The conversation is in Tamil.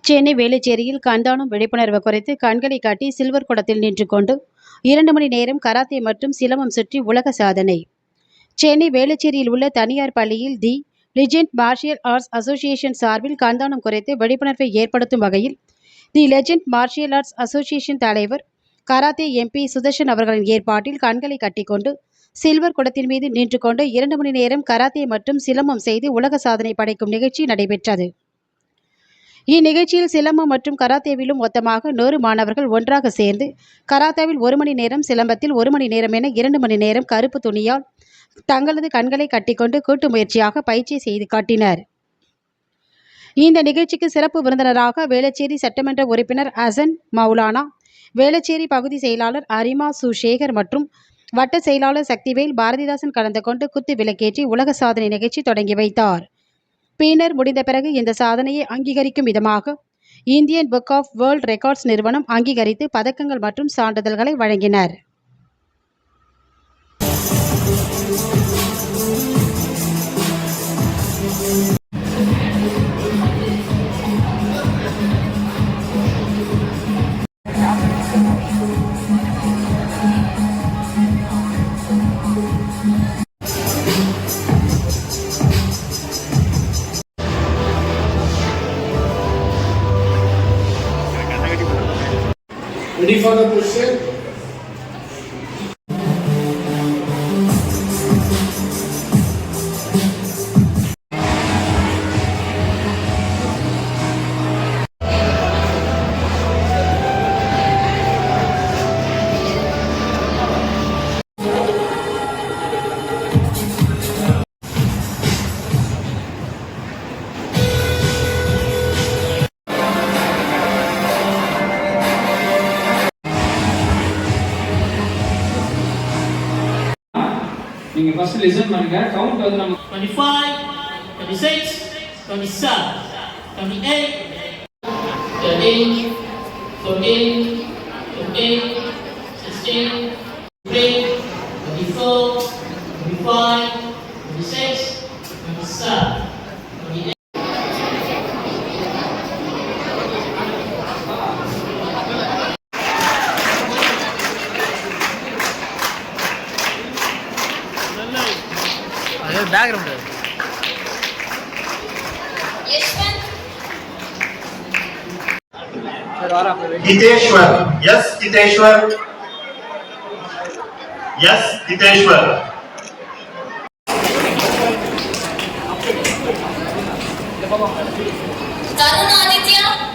சென்னை வேளச்சேரியில் கந்தானம் விழிப்புணர்வு குறித்து கண்களை காட்டி சில்வர் குடத்தில் நின்று கொண்டு 2 மணி நேரம் கராத்தே மற்றும் சிலம்பம் சுற்றி உலக சாதனை. சென்னை வேளச்சேரியில் உள்ள தனியார் பள்ளியில் தி லெஜெண்ட் மார்ஷியல் ஆர்ட்ஸ் அசோசியேஷன் சார்பில் கந்தானம் குறித்து விழிப்புணர்வை ஏற்படுத்தும் வகையில் தி லெஜெண்ட் மார்ஷியல் ஆர்ட்ஸ் அசோசியேஷன் தலைவர் கராத்தே எம்பி சுதர்ஷன் அவர்களின் ஏற்பாட்டில் கண்களை கட்டிக்கொண்டு சில்வர் குடத்தின் மீது நின்று கொண்டு 2 மணி நேரம் கராத்தே மற்றும் சிலம்பம் செய்து உலக சாதனை படைக்கும் நிகழ்ச்சி நடைபெற்றது. இந்நிகழ்ச்சியில் சிலம்பம் மற்றும் கராத்தேவிலும் மொத்தமாக 100 மாணவர்கள் ஒன்றாக சேர்ந்து கராத்தேவில் 1 மணி நேரம், சிலம்பத்தில் 1 மணி நேரம் என 2 மணி நேரம் கருப்பு துணியால் தங்களது கண்களை கட்டிக்கொண்டு கூட்டு முயற்சியாக பயிற்சி செய்து காட்டினர். இந்த நிகழ்ச்சிக்கு சிறப்பு விருந்தினராக வேளச்சேரி சட்டமன்ற உறுப்பினர் ஹசன் மௌலானா, வேளச்சேரி பகுதி செயலாளர் அரிமா சுசேகர் மற்றும் வட்ட செயலாளர் சக்திவேல் பாரதிதாசன் கலந்து கொண்டு குத்து விளக்கேற்றி உலக சாதனை நிகழ்ச்சி தொடங்கி வைத்தார். பின்னர் முடிந்த பிறகு இந்த சாதனையை அங்கீகரிக்கும் விதமாக Indian book of world records நிறுவனம் அங்கீகரித்து பதக்கங்கள் மற்றும் சான்றிதழ்களை வழங்கினர். Ready for the question? நீங்க ஃபர்ஸ்ட் லிசன் பண்ணுங்க. கவுண்ட் வந்து நம்ம 25, 26, 27, 28, 13, 14, 15, 16, 23, 24, 25, 26, 27, 28. Background Hiteshwar, yes Hiteshwar, yes Hiteshwar, तरुण आदित्य।